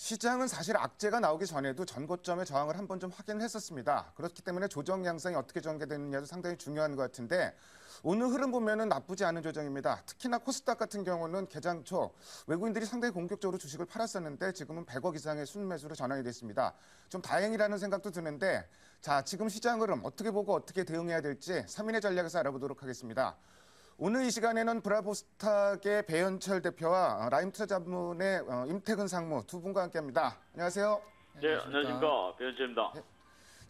시장은 사실 악재가 나오기 전에도 전고점의 저항을 한번 좀 확인했었습니다. 그렇기 때문에 조정 양상이 어떻게 전개되느냐도 상당히 중요한 것 같은데 오늘 흐름 보면은 나쁘지 않은 조정입니다. 특히나 코스닥 같은 경우는 개장 초 외국인들이 상당히 공격적으로 주식을 팔았었는데 지금은 100억 이상의 순매수로 전환이 됐습니다. 좀 다행이라는 생각도 드는데 자, 지금 시장 흐름 어떻게 보고 어떻게 대응해야 될지 3인의 전략에서 알아보도록 하겠습니다. 오늘 이 시간에는 브라보스탁의 배현철 대표와 라임투자자문의 임태근 상무 두 분과 함께합니다. 안녕하세요. 네, 안녕하십니까. 배현철입니다.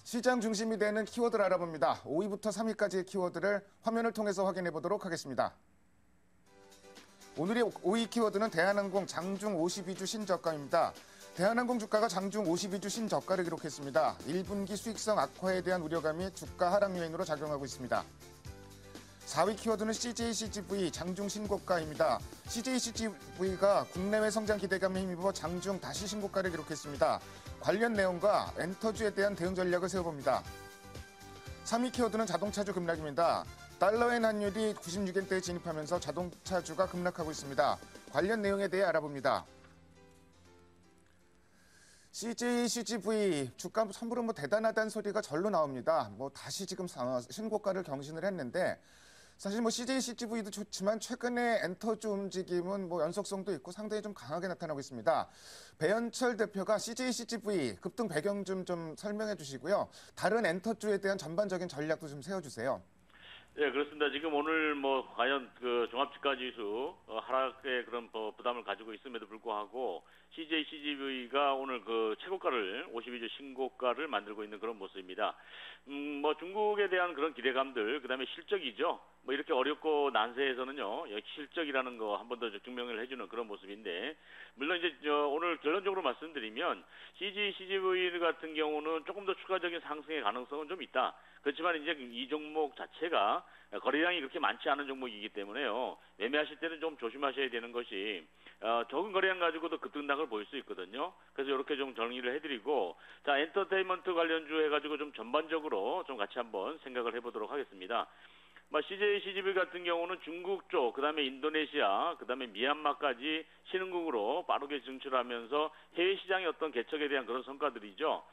시장 중심이 되는 키워드를 알아봅니다. 5위부터 3위까지의 키워드를 화면을 통해서 확인해 보도록 하겠습니다. 오늘의 5위 키워드는 대한항공 장중 52주 신저가입니다. 대한항공 주가가 장중 52주 신저가를 기록했습니다. 1분기 수익성 악화에 대한 우려감이 주가 하락 요인으로 작용하고 있습니다. 4위 키워드는 CJCGV 장중 신고가입니다. CJCGV가 국내외 성장 기대감에 힘입어 장중 다시 신고가를 기록했습니다. 관련 내용과 엔터주에 대한 대응 전략을 세워봅니다. 3위 키워드는 자동차주 급락입니다. 달러엔 환율이 96엔대에 진입하면서 자동차주가 급락하고 있습니다. 관련 내용에 대해 알아봅니다. CJCGV 주가 선물은 대단하다는 소리가 절로 나옵니다. 다시 지금 신고가를 경신을 했는데 사실 CJCGV도 좋지만 최근에 엔터주 움직임은 연속성도 있고 상당히 좀 강하게 나타나고 있습니다. 배현철 대표가 CJCGV 급등 배경 좀 설명해 주시고요. 다른 엔터주에 대한 전반적인 전략도 좀 세워주세요. 네, 그렇습니다. 지금 오늘 과연 그 종합주가지수 하락의 그런 부담을 가지고 있음에도 불구하고 CJCGV가 오늘 그 최고가를 52주 신고가를 만들고 있는 그런 모습입니다. 중국에 대한 그런 기대감들, 그다음에 실적이죠. 이렇게 어렵고 난세에서는요, 역시 실적이라는 거 한 번 더 증명을 해주는 그런 모습인데, 물론 이제 오늘 결론적으로 말씀드리면 CJCGV 같은 경우는 조금 더 추가적인 상승의 가능성은 좀 있다. 그렇지만 이제 이 종목 자체가 거래량이 그렇게 많지 않은 종목이기 때문에요. 매매하실 때는 좀 조심하셔야 되는 것이 적은 거래량 가지고도 급등락을 보일 수 있거든요. 그래서 이렇게 좀 정리를 해드리고, 자, 엔터테인먼트 관련주 해가지고 좀 전반적으로 좀 같이 한번 생각을 해보도록 하겠습니다. CJCGV 같은 경우는 중국 쪽, 그 다음에 인도네시아, 그 다음에 미얀마까지 신흥국으로 빠르게 진출하면서 해외 시장의 어떤 개척에 대한 그런 성과들이죠.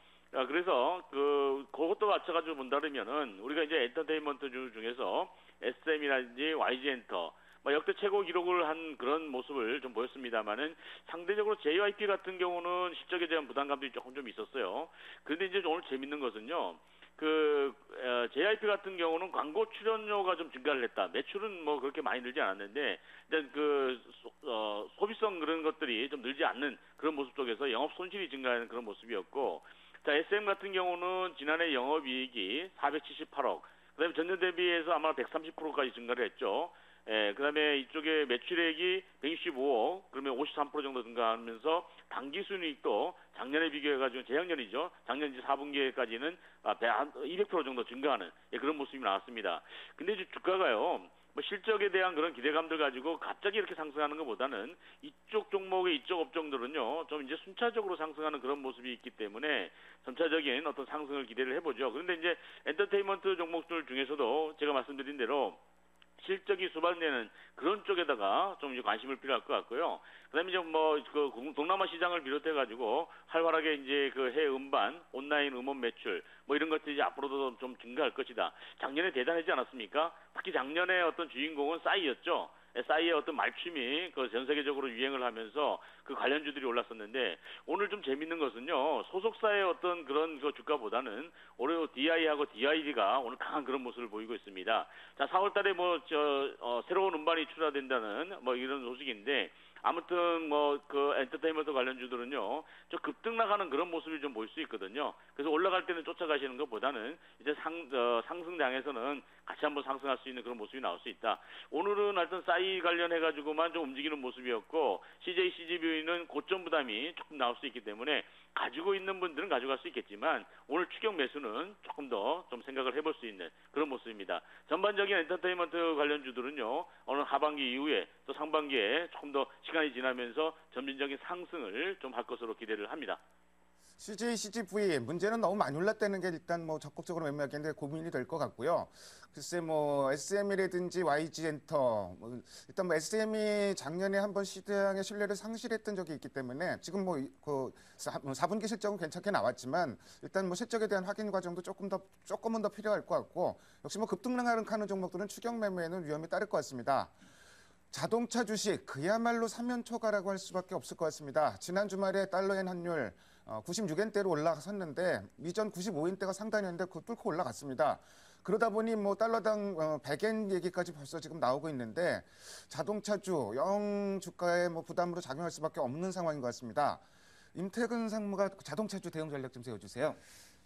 그래서 그것도 맞춰가지고 본다면은 우리가 이제 엔터테인먼트주 중에서 SM이라든지 YG엔터 역대 최고 기록을 한 그런 모습을 좀 보였습니다만은 상대적으로 JYP 같은 경우는 실적에 대한 부담감도 조금 좀 있었어요. 그런데 이제 오늘 재밌는 것은요. JYP 같은 경우는 광고 출연료가 좀 증가를 했다. 매출은 그렇게 많이 늘지 않았는데, 일단 소비성 그런 것들이 좀 늘지 않는 그런 모습 쪽에서 영업 손실이 증가하는 그런 모습이었고, 자, SM 같은 경우는 지난해 영업이익이 478억, 그 다음에 전년 대비해서 아마 130%까지 증가를 했죠. 그 다음에 이쪽에 매출액이 165억, 그러면 53% 정도 증가하면서 당기순이익도 작년에 비교해가지고 재작년이죠. 작년 4분기까지는 200% 정도 증가하는 그런 모습이 나왔습니다. 근데 이제 주가가요. 실적에 대한 그런 기대감들 가지고 갑자기 이렇게 상승하는 것보다는 이쪽 종목의 이쪽 업종들은요, 좀 이제 순차적으로 상승하는 그런 모습이 있기 때문에 점차적인 어떤 상승을 기대를 해보죠. 그런데 이제 엔터테인먼트 종목들 중에서도 제가 말씀드린 대로 실적이 수반되는 그런 쪽에다가 좀 이제 관심을 필요할 것 같고요. 그다음에 이제 동남아 시장을 비롯해가지고 활발하게 이제 해외 음반, 온라인 음원 매출 이런 것들이 이제 앞으로도 좀 증가할 것이다. 작년에 대단하지 않았습니까? 특히 작년에 어떤 주인공은 싸이였죠. 싸이의 어떤 말춤이 전 세계적으로 유행을 하면서 그 관련주들이 올랐었는데, 오늘 좀 재밌는 것은요, 소속사의 어떤 그런 주가보다는 올해 DI하고 DID가 오늘 강한 그런 모습을 보이고 있습니다. 자, 4월 달에 새로운 음반이 출하된다는 이런 소식인데, 아무튼 엔터테인먼트 관련주들은요 좀 급등 나가는 그런 모습을 좀 볼 수 있거든요. 그래서 올라갈 때는 쫓아가시는 것보다는 이제 상승장에서는 같이 한번 상승할 수 있는 그런 모습이 나올 수 있다. 오늘은 하여튼 싸이 관련해 가지고만 좀 움직이는 모습이었고, CJCGV는 고점 부담이 조금 나올 수 있기 때문에 가지고 있는 분들은 가져갈 수 있겠지만 오늘 추격 매수는 조금 더 좀 생각을 해볼 수 있는 그런 모습입니다. 전반적인 엔터테인먼트 관련주들은요 오늘 하반기 이후에 또 상반기에 조금 더 시간이 지나면서 점진적인 상승을 좀 할 것으로 기대를 합니다. CJ, CGV 문제는 너무 많이 올랐다는 게 일단 뭐 적극적으로 매매하기에 고민이 될 것 같고요. 글쎄 뭐 SM이라든지 YG엔터 일단 뭐 SM이 작년에 한번 시장의 신뢰를 상실했던 적이 있기 때문에 지금 뭐그 4분기 실적은 괜찮게 나왔지만 일단 뭐 실적에 대한 확인 과정도 조금은 더 필요할 것 같고 역시 뭐 급등하는 종목들은 추격 매매에는 위험이 따를 것 같습니다. 자동차 주식 그야말로 사면초가라고 할 수밖에 없을 것 같습니다. 지난 주말에 달러엔 환율 96엔대로 올라섰는데 이전 95엔대가 상단이었는데 그거 뚫고 올라갔습니다. 그러다 보니 뭐 달러당 100엔 얘기까지 벌써 지금 나오고 있는데 자동차주 영 주가에 뭐 부담으로 작용할 수밖에 없는 상황인 것 같습니다. 임태근 상무가 자동차주 대응 전략 좀 세워주세요.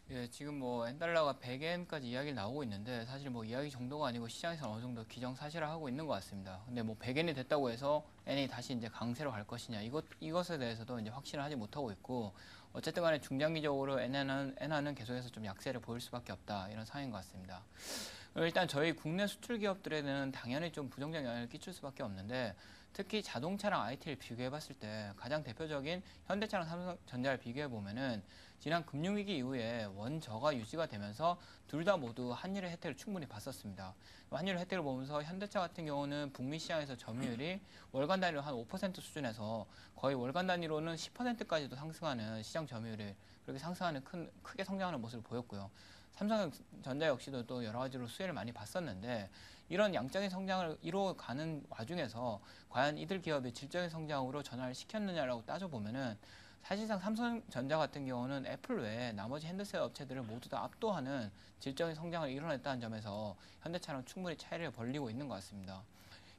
예, 지금 뭐 엔달러가 100엔까지 이야기가 나오고 있는데 사실 뭐 이야기 정도가 아니고 시장에서 어느 정도 기정사실화 하고 있는 것 같습니다. 근데 뭐 100엔이 됐다고 해서 엔이 다시 이제 강세로 갈 것이냐 이것에 대해서도 이제 확신을 하지 못하고 있고 어쨌든 간에 중장기적으로 엔화는 계속해서 좀 약세를 보일 수밖에 없다 이런 상황인 것 같습니다. 일단 저희 국내 수출 기업들에는 당연히 좀 부정적 영향을 끼칠 수밖에 없는데 특히 자동차랑 IT를 비교해 봤을 때 가장 대표적인 현대차랑 삼성전자를 비교해 보면은 지난 금융위기 이후에 원저가 유지가 되면서 둘 다 모두 환율의 혜택을 충분히 봤었습니다. 환율의 혜택을 보면서 현대차 같은 경우는 북미 시장에서 점유율이 월간 단위로 한 5% 수준에서 거의 월간 단위로는 10%까지도 상승하는 시장 점유율을 그렇게 상승하는 크게 성장하는 모습을 보였고요. 삼성전자 역시도 또 여러 가지로 수혜를 많이 봤었는데 이런 양적인 성장을 이뤄가는 와중에서 과연 이들 기업이 질적인 성장으로 전환을 시켰느냐라고 따져보면은 사실상 삼성전자 같은 경우는 애플 외에 나머지 핸드셋 업체들을 모두 다 압도하는 질적인 성장을 이뤄냈다는 점에서 현대차랑 충분히 차이를 벌리고 있는 것 같습니다.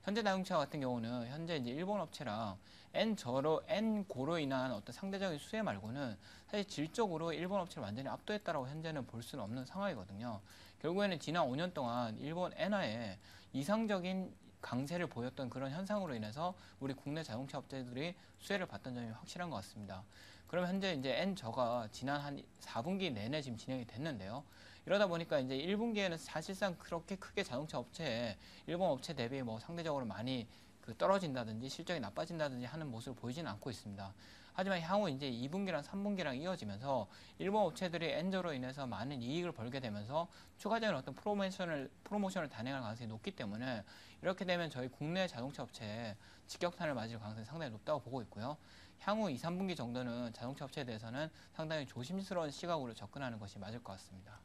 현대자동차 같은 경우는 현재 이제 일본 업체랑 N고로 인한 어떤 상대적인 수혜 말고는 사실 질적으로 일본 업체를 완전히 압도했다라고 현재는 볼 수는 없는 상황이거든요. 결국에는 지난 5년 동안 일본 엔화에 이상적인 강세를 보였던 그런 현상으로 인해서 우리 국내 자동차 업체들이 수혜를 봤던 점이 확실한 것 같습니다. 그럼 현재 이제 N저가 지난 한 4분기 내내 지금 진행이 됐는데요. 이러다 보니까 이제 1분기에는 사실상 그렇게 크게 자동차 업체에 일본 업체 대비 뭐 상대적으로 많이 떨어진다든지 실적이 나빠진다든지 하는 모습을 보이지는 않고 있습니다. 하지만 향후 이제 2분기랑 3분기랑 이어지면서 일본 업체들이 엔저로 인해서 많은 이익을 벌게 되면서 추가적인 어떤 프로모션을 단행할 가능성이 높기 때문에 이렇게 되면 저희 국내 자동차 업체에 직격탄을 맞을 가능성이 상당히 높다고 보고 있고요. 향후 2, 3분기 정도는 자동차 업체에 대해서는 상당히 조심스러운 시각으로 접근하는 것이 맞을 것 같습니다.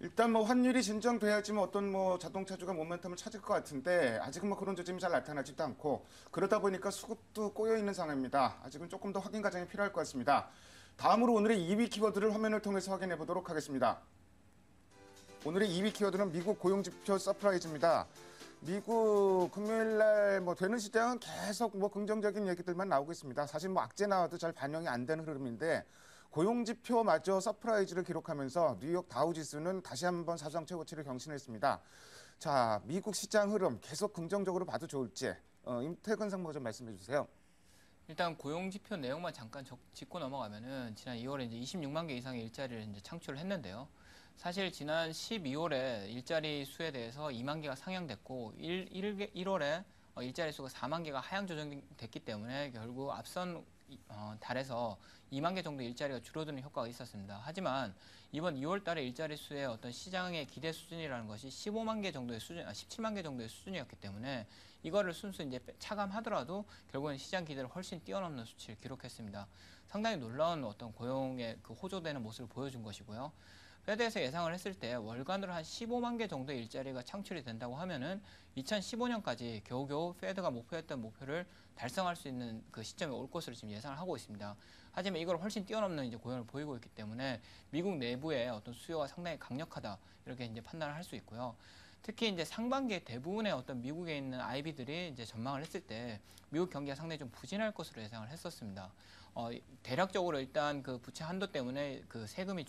일단 뭐 환율이 진정돼야지만 어떤 뭐 자동차주가 모멘텀을 찾을 것 같은데 아직은 뭐 그런 조짐이 잘 나타나지도 않고 그러다 보니까 수급도 꼬여 있는 상황입니다. 아직은 조금 더 확인 과정이 필요할 것 같습니다. 다음으로 오늘의 2위 키워드를 화면을 통해서 확인해 보도록 하겠습니다. 오늘의 2위 키워드는 미국 고용지표 서프라이즈입니다. 미국 금요일 날 뭐 되는 시장은 계속 뭐 긍정적인 얘기들만 나오고 있습니다. 사실 뭐 악재 나와도 잘 반영이 안 되는 흐름인데 고용지표마저 서프라이즈를 기록하면서 뉴욕 다우지수는 다시 한번 사상 최고치를 경신했습니다. 자, 미국 시장 흐름 계속 긍정적으로 봐도 좋을지 임태근 상무가 좀 말씀해 주세요. 일단 고용지표 내용만 잠깐 짚고 넘어가면은 지난 2월에 이제 26만 개 이상의 일자리를 이제 창출을 했는데요. 사실 지난 12월에 일자리 수에 대해서 2만 개가 상향됐고 1월에 일자리 수가 4만 개가 하향 조정됐기 때문에 결국 앞선 달에서 2만 개 정도 일자리가 줄어드는 효과가 있었습니다. 하지만 이번 2월 달에 일자리 수의 어떤 시장의 기대 수준이라는 것이 15만 개 정도의 수준, 17만 개 정도의 수준이었기 때문에 이거를 순수 이제 차감하더라도 결국엔 시장 기대를 훨씬 뛰어넘는 수치를 기록했습니다. 상당히 놀라운 어떤 고용의 그 호조되는 모습을 보여준 것이고요. 패드에서 예상을 했을 때 월간으로 한 15만 개 정도의 일자리가 창출이 된다고 하면은 2015년까지 겨우겨우 패드가 목표했던 목표를 달성할 수 있는 그 시점이 올 것으로 지금 예상을 하고 있습니다. 하지만 이걸 훨씬 뛰어넘는 이제 고용을 보이고 있기 때문에 미국 내부의 어떤 수요가 상당히 강력하다 이렇게 이제 판단을 할 수 있고요. 특히 이제 상반기에 대부분의 어떤 미국에 있는 IB들이 이제 전망을 했을 때 미국 경기가 상당히 좀 부진할 것으로 예상을 했었습니다. 대략적으로 일단 그 부채 한도 때문에 그 세금이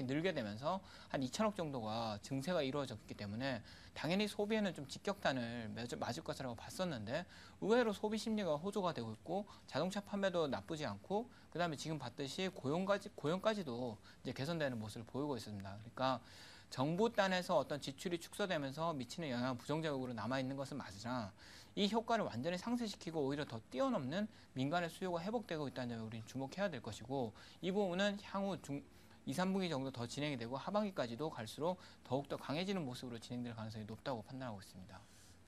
늘게 되면서 한 2천억 정도가 증세가 이루어졌기 때문에 당연히 소비에는 좀 직격탄을 맞을 것이라고 봤었는데 의외로 소비 심리가 호조가 되고 있고 자동차 판매도 나쁘지 않고 그다음에 지금 봤듯이 고용까지도 이제 개선되는 모습을 보이고 있습니다. 그러니까 정부 단에서 어떤 지출이 축소되면서 미치는 영향은 부정적으로 남아있는 것은 맞으나 이 효과를 완전히 상쇄시키고 오히려 더 뛰어넘는 민간의 수요가 회복되고 있다는 점에 우리는 주목해야 될 것이고 이 부분은 향후 2, 3분기 정도 더 진행이 되고 하반기까지도 갈수록 더욱더 강해지는 모습으로 진행될 가능성이 높다고 판단하고 있습니다.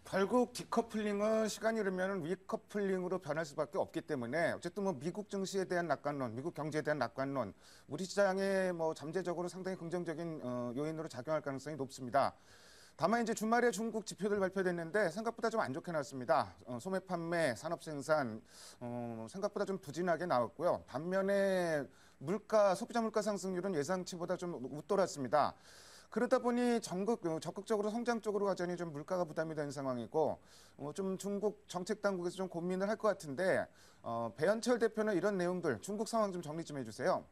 결국 디커플링은 시간이 흐르면 위커플링으로 변할 수밖에 없기 때문에 어쨌든 뭐 미국 증시에 대한 낙관론, 미국 경제에 대한 낙관론, 우리 시장에 뭐 잠재적으로 상당히 긍정적인 요인으로 작용할 가능성이 높습니다. 다만 이제 주말에 중국 지표들 발표됐는데 생각보다 좀 안 좋게 나왔습니다. 소매 판매, 산업 생산 생각보다 좀 부진하게 나왔고요. 반면에 물가, 소비자 물가 상승률은 예상치보다 좀 웃돌았습니다. 그러다 보니 적극적으로 성장 쪽으로 가자니 좀 물가가 부담이 되는 상황이고 좀 중국 정책 당국에서 좀 고민을 할 것 같은데 배현철 대표는 이런 내용들 중국 상황 좀 정리 좀 해주세요.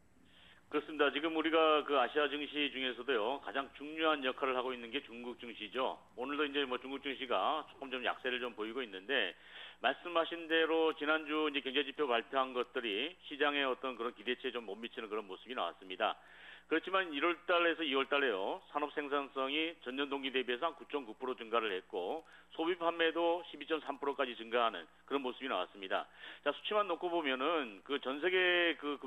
그렇습니다. 지금 우리가 그 아시아 증시 중에서도요 가장 중요한 역할을 하고 있는 게 중국 증시죠. 오늘도 이제 뭐 중국 증시가 조금 좀 약세를 좀 보이고 있는데 말씀하신 대로 지난주 이제 경제 지표 발표한 것들이 시장의 어떤 그런 기대치에 좀 못 미치는 그런 모습이 나왔습니다. 그렇지만 1월 달에서 2월 달에요. 산업 생산성이 전년 동기 대비해서 한 9.9% 증가를 했고 소비 판매도 12.3%까지 증가하는 그런 모습이 나왔습니다. 자, 수치만 놓고 보면은 그 전 세계 그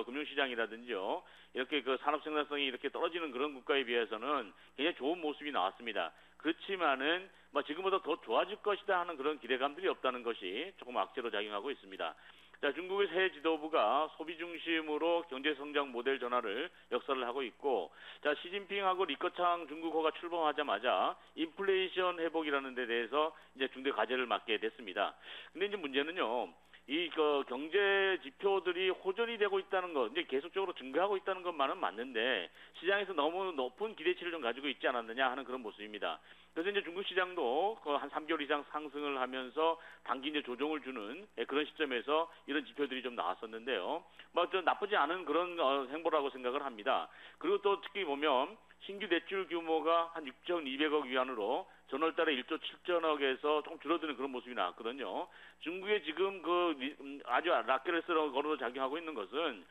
금융시장이라든지요. 이렇게 그 산업 생산성이 이렇게 떨어지는 그런 국가에 비해서는 굉장히 좋은 모습이 나왔습니다. 그렇지만은 뭐 지금보다 더 좋아질 것이다 하는 그런 기대감들이 없다는 것이 조금 악재로 작용하고 있습니다. 자, 중국의 새 지도부가 소비 중심으로 경제 성장 모델 전환을 역사를 하고 있고, 자, 시진핑하고 리커창 중국어가 출범하자마자 인플레이션 회복이라는 데 대해서 이제 중대 과제를 맡게 됐습니다. 근데 이제 문제는요. 이 경제 지표들이 호전이 되고 있다는 것, 이제 계속적으로 증가하고 있다는 것만은 맞는데 시장에서 너무 높은 기대치를 좀 가지고 있지 않았느냐 하는 그런 모습입니다. 그래서 이제 중국 시장도 한 3개월 이상 상승을 하면서 단기 이제 조정을 주는 그런 시점에서 이런 지표들이 좀 나왔었는데요. 뭐 좀 나쁘지 않은 그런 행보라고 생각을 합니다. 그리고 또 특히 보면 신규 대출 규모가 한 6,200억 위안으로 전월달에 1조 7천억에서 조금 줄어드는 그런 모습이 나왔거든요. 중국의 지금 아주 라켓레스로 걸어 작용하고 있는 것은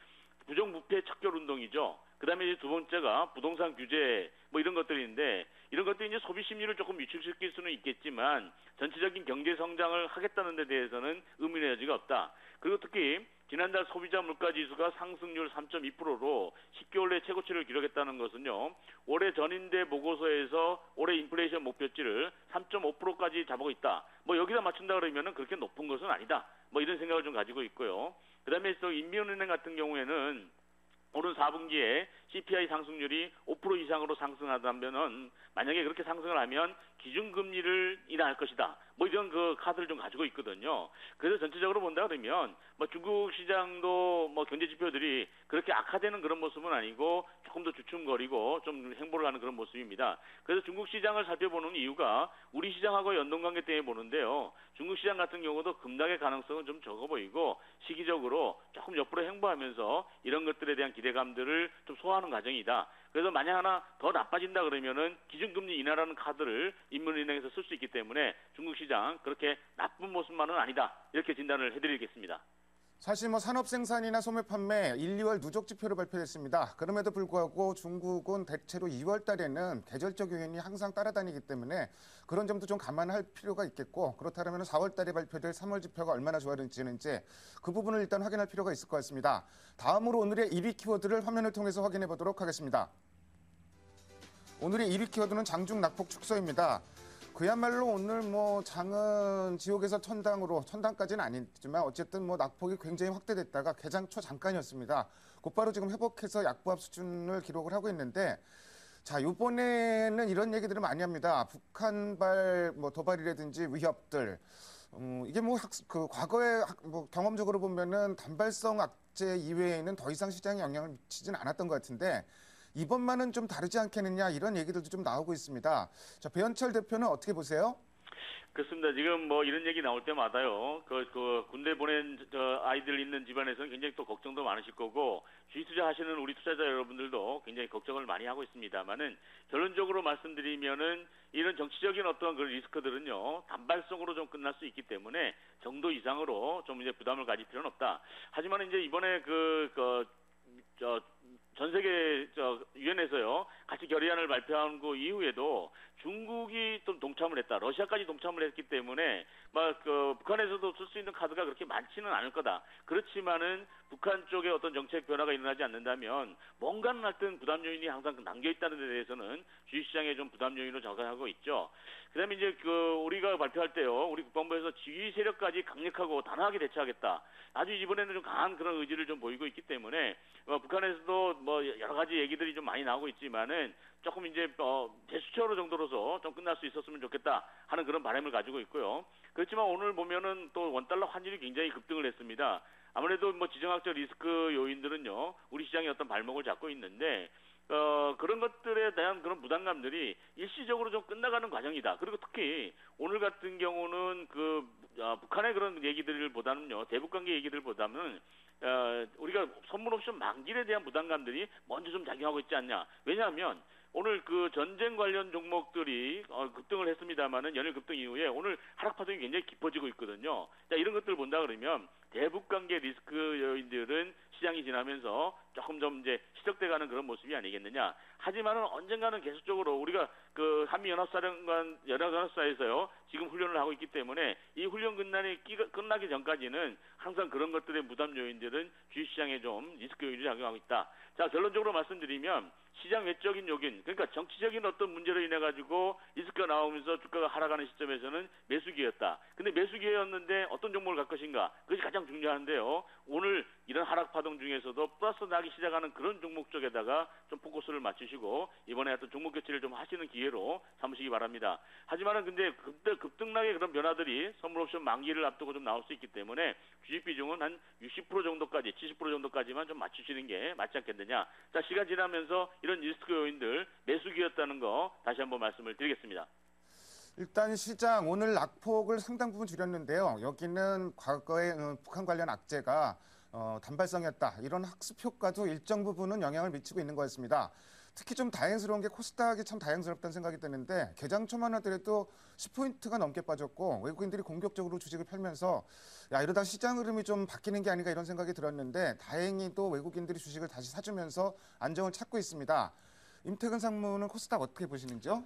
부정부패 척결 운동이죠. 그다음에 이제 두 번째가 부동산 규제 뭐 이런 것들인데 이런 것들이 이제 소비 심리를 조금 위축시킬 수는 있겠지만 전체적인 경제 성장을 하겠다는 데 대해서는 의문의 여지가 없다. 그리고 특히 지난달 소비자 물가 지수가 상승률 3.2%로 10개월 내 최고치를 기록했다는 것은요. 올해 전인대 보고서에서 올해 인플레이션 목표치를 3.5%까지 잡고 있다. 뭐 여기다 맞춘다 그러면은 그렇게 높은 것은 아니다. 뭐 이런 생각을 좀 가지고 있고요. 그다음에 또 인민은행 같은 경우에는 오는 4분기에 CPI 상승률이 5% 이상으로 상승하다면은 만약에 그렇게 상승을 하면 기준금리를 인하할 것이다. 뭐 이런 그 카드를 좀 가지고 있거든요. 그래서 전체적으로 본다 그러면 뭐 중국 시장도 뭐 경제 지표들이 그렇게 악화되는 그런 모습은 아니고 조금 더 주춤거리고 좀 행보를 하는 그런 모습입니다. 그래서 중국 시장을 살펴보는 이유가 우리 시장하고 연동관계 때문에 보는데요. 중국 시장 같은 경우도 급락의 가능성은 좀 적어 보이고 시기적으로 조금 옆으로 행보하면서 이런 것들에 대한 기대감들을 좀 소화하는 과정이다. 그래서 만약 하나 더 나빠진다 그러면은 기준금리 인하라는 카드를 인민은행에서 쓸 수 있기 때문에 중국 시장 그렇게 나쁜 모습만은 아니다. 이렇게 진단을 해드리겠습니다. 사실 뭐 산업 생산이나 소매 판매 1, 2월 누적 지표로 발표됐습니다. 그럼에도 불구하고 중국은 대체로 2월 달에는 계절적 요인이 항상 따라다니기 때문에 그런 점도 좀 감안할 필요가 있겠고 그렇다면 4월 달에 발표될 3월 지표가 얼마나 좋아지는지 그 부분을 일단 확인할 필요가 있을 것 같습니다. 다음으로 오늘의 1위 키워드를 화면을 통해서 확인해 보도록 하겠습니다. 오늘의 1위 키워드는 장중 낙폭 축소입니다. 그야말로 오늘 뭐 장은 지옥에서 천당까지는 아니지만 어쨌든 뭐 낙폭이 굉장히 확대됐다가 개장 초 잠깐이었습니다. 곧바로 지금 회복해서 약보합 수준을 기록을 하고 있는데 자, 이번에는 이런 얘기들을 많이 합니다. 북한발 뭐 도발이라든지 위협들. 이게 뭐 과거에 뭐 경험적으로 보면은 단발성 악재 이외에는 더 이상 시장에 영향을 미치진 않았던 것 같은데 이번만은 좀 다르지 않겠느냐 이런 얘기들도 좀 나오고 있습니다. 자, 배현철 대표는 어떻게 보세요? 그렇습니다. 지금 뭐 이런 얘기 나올 때마다요. 군대 보낸 아이들 있는 집안에서는 굉장히 또 걱정도 많으실 거고 주식 투자하시는 우리 투자자 여러분들도 굉장히 걱정을 많이 하고 있습니다만은 결론적으로 말씀드리면은 이런 정치적인 어떤 그 리스크들은요. 단발성으로 좀 끝날 수 있기 때문에 정도 이상으로 좀 이제 부담을 가질 필요는 없다. 하지만 이제 이번에 전 세계 유엔에서요 같이 결의안을 발표한 그 이후에도 중국이 좀 동참을 했다. 러시아까지 동참을 했기 때문에 막 북한에서도 쓸 수 있는 카드가 그렇게 많지는 않을 거다. 그렇지만은 북한 쪽에 어떤 정책 변화가 일어나지 않는다면 뭔가는 하여튼 부담 요인이 항상 남겨 있다는 데 대해서는 주식시장에 좀 부담 요인으로 작용하고 있죠. 그다음에 이제 우리가 발표할 때요, 우리 국방부에서 지휘 세력까지 강력하고 단호하게 대처하겠다. 아주 이번에는 좀 강한 그런 의지를 좀 보이고 있기 때문에 북한에서도 뭐 여러 가지 얘기들이 좀 많이 나오고 있지만은 조금 이제 대수처로 정도로서 좀 끝날 수 있었으면 좋겠다 하는 그런 바람을 가지고 있고요. 그렇지만 오늘 보면은 또 원달러 환율이 굉장히 급등을 했습니다. 아무래도 뭐 지정학적 리스크 요인들은요, 우리 시장의 어떤 발목을 잡고 있는데 그런 것들에 대한 그런 부담감들이 일시적으로 좀 끝나가는 과정이다. 그리고 특히 오늘 같은 경우는 북한의 그런 얘기들보다는요, 대북 관계 얘기들보다는 우리가 선물 옵션 만기에 대한 부담감들이 먼저 좀 작용하고 있지 않냐. 왜냐하면 오늘 전쟁 관련 종목들이 급등을 했습니다만은 연일 급등 이후에 오늘 하락 파동이 굉장히 깊어지고 있거든요. 자, 이런 것들을 본다 그러면 대북 관계 리스크 요인들은 시장이 지나면서 조금 좀 이제 시적돼가는 그런 모습이 아니겠느냐. 하지만은 언젠가는 계속적으로 우리가 한미 연합사에서요 지금 훈련을 하고 있기 때문에 이 훈련 끝나기 전까지는 항상 그런 것들의 부담 요인들은 주식시장에 좀 리스크 요인이 작용하고 있다. 자, 결론적으로 말씀드리면 시장 외적인 요인, 그러니까 정치적인 어떤 문제로 인해 가지고 리스크가 나오면서 주가가 하락하는 시점에서는 매수 기회였다. 근데 매수 기회였는데 어떤 종목을 갈 것인가? 그것이 가장 중요한데요. 오늘 이런 하락 파동 중에서도 플러스 나기 시작하는 그런 종목 쪽에다가 좀 포커스를 맞추시고 이번에 어떤 종목 교체를 좀 하시는 기회로 삼으시기 바랍니다. 하지만은 근데 급등락의 그런 변화들이 선물 옵션 만기를 앞두고 좀 나올 수 있기 때문에 주식 비중은 한 60% 정도까지, 70% 정도까지만 좀 맞추시는 게 맞지 않겠느냐. 자, 시간 지나면서 이런 리스크 요인들 매수기였다는 거 다시 한번 말씀을 드리겠습니다. 일단 시장 오늘 낙폭을 상당 부분 줄였는데요. 여기는 과거에 북한 관련 악재가 단발성이었다. 이런 학습 효과도 일정 부분은 영향을 미치고 있는 것 같습니다. 특히 좀 다행스러운 게 코스닥이 참 다행스럽다는 생각이 드는데 개장 초만 하더라도 10포인트가 넘게 빠졌고 외국인들이 공격적으로 주식을 펴면서 이러다 시장 흐름이 좀 바뀌는 게 아닌가 이런 생각이 들었는데 다행히도 외국인들이 주식을 다시 사주면서 안정을 찾고 있습니다. 임태근 상무는 코스닥 어떻게 보시는지요?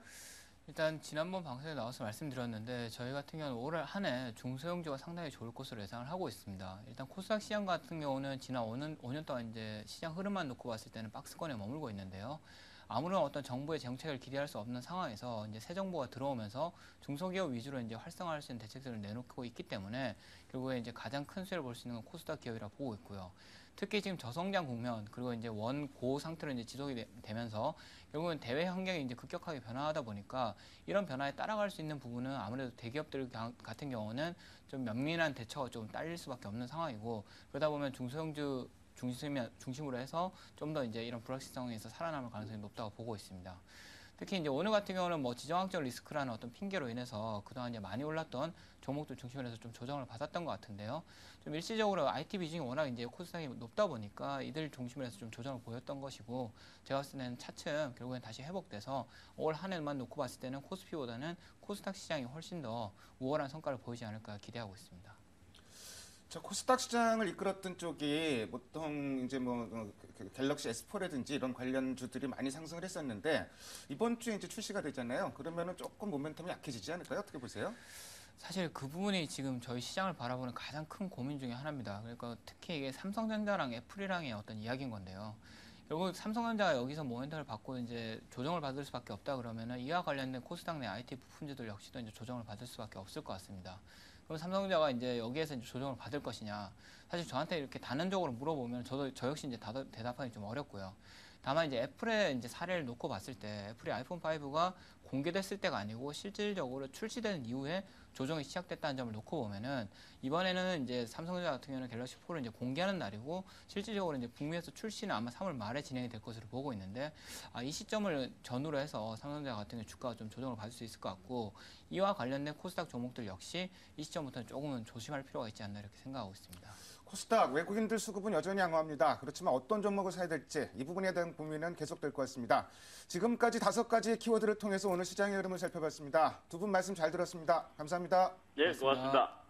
일단 지난번 방송에 나와서 말씀드렸는데 저희 같은 경우는 올 한 해 중소형주가 상당히 좋을 것으로 예상을 하고 있습니다. 일단 코스닥 시장 같은 경우는 지난 5년 동안 이제 시장 흐름만 놓고 봤을 때는 박스권에 머물고 있는데요. 아무런 어떤 정부의 정책을 기대할 수 없는 상황에서 이제 새 정부가 들어오면서 중소기업 위주로 이제 활성화할 수 있는 대책들을 내놓고 있기 때문에 결국에 이제 가장 큰 수혜를 볼 수 있는 건 코스닥 기업이라 보고 있고요. 특히 지금 저성장 국면 그리고 이제 원고 상태로 이제 지속이 되면서 결국은 대외 환경이 이제 급격하게 변화하다 보니까 이런 변화에 따라갈 수 있는 부분은 아무래도 대기업들 같은 경우는 좀 면밀한 대처가 좀 딸릴 수밖에 없는 상황이고 그러다 보면 중소형주 중심으로 해서 좀 더 이제 이런 불확실성에서 살아남을 가능성이 높다고 보고 있습니다. 특히 이제 오늘 같은 경우는 뭐 지정학적 리스크라는 어떤 핑계로 인해서 그동안 이제 많이 올랐던 종목들 중심으로 해서 좀 조정을 받았던 것 같은데요. 좀 일시적으로 IT 비중이 워낙 이제 코스닥이 높다 보니까 이들 중심으로 해서 좀 조정을 보였던 것이고 제가 봤을 때는 차츰 결국엔 다시 회복돼서 올 한 해만 놓고 봤을 때는 코스피보다는 코스닥 시장이 훨씬 더 우월한 성과를 보이지 않을까 기대하고 있습니다. 자, 코스닥 시장을 이끌었던 쪽이 보통 이제 갤럭시 S4라든지 이런 관련주들이 많이 상승을 했었는데 이번 주에 이제 출시가 되잖아요. 그러면은 조금 모멘텀이 약해지지 않을까요? 어떻게 보세요? 사실 그 부분이 지금 저희 시장을 바라보는 가장 큰 고민 중에 하나입니다. 그러니까 특히 이게 삼성전자랑 애플이랑의 어떤 이야기인 건데요. 결국 삼성전자가 여기서 모멘텀을 받고 이제 조정을 받을 수밖에 없다 그러면은 이와 관련된 코스닥 내 IT 부품주들 역시도 이제 조정을 받을 수밖에 없을 것 같습니다. 그럼 삼성전자가 이제 여기에서 이제 조정을 받을 것이냐? 사실 저한테 이렇게 단언적으로 물어보면 저 역시 이제 대답하기 좀 어렵고요. 다만 이제 애플의 이제 사례를 놓고 봤을 때 애플의 아이폰 5가 공개됐을 때가 아니고 실질적으로 출시된 이후에 조정이 시작됐다는 점을 놓고 보면은 이번에는 이제 삼성전자 같은 경우는 갤럭시 4를 이제 공개하는 날이고 실질적으로 이제 북미에서 출시는 아마 3월 말에 진행이 될 것으로 보고 있는데 이 시점을 전후로 해서 삼성전자 같은 경우 주가가 좀 조정을 받을 수 있을 것 같고 이와 관련된 코스닥 종목들 역시 이 시점부터는 조금은 조심할 필요가 있지 않나 이렇게 생각하고 있습니다. 코스닥 외국인들 수급은 여전히 양호합니다. 그렇지만 어떤 종목을 사야 될지 이 부분에 대한 고민은 계속될 것 같습니다. 지금까지 5가지의 키워드를 통해서 오늘 시장의 흐름을 살펴봤습니다. 두 분 말씀 잘 들었습니다. 감사합니다. 네, 고맙습니다.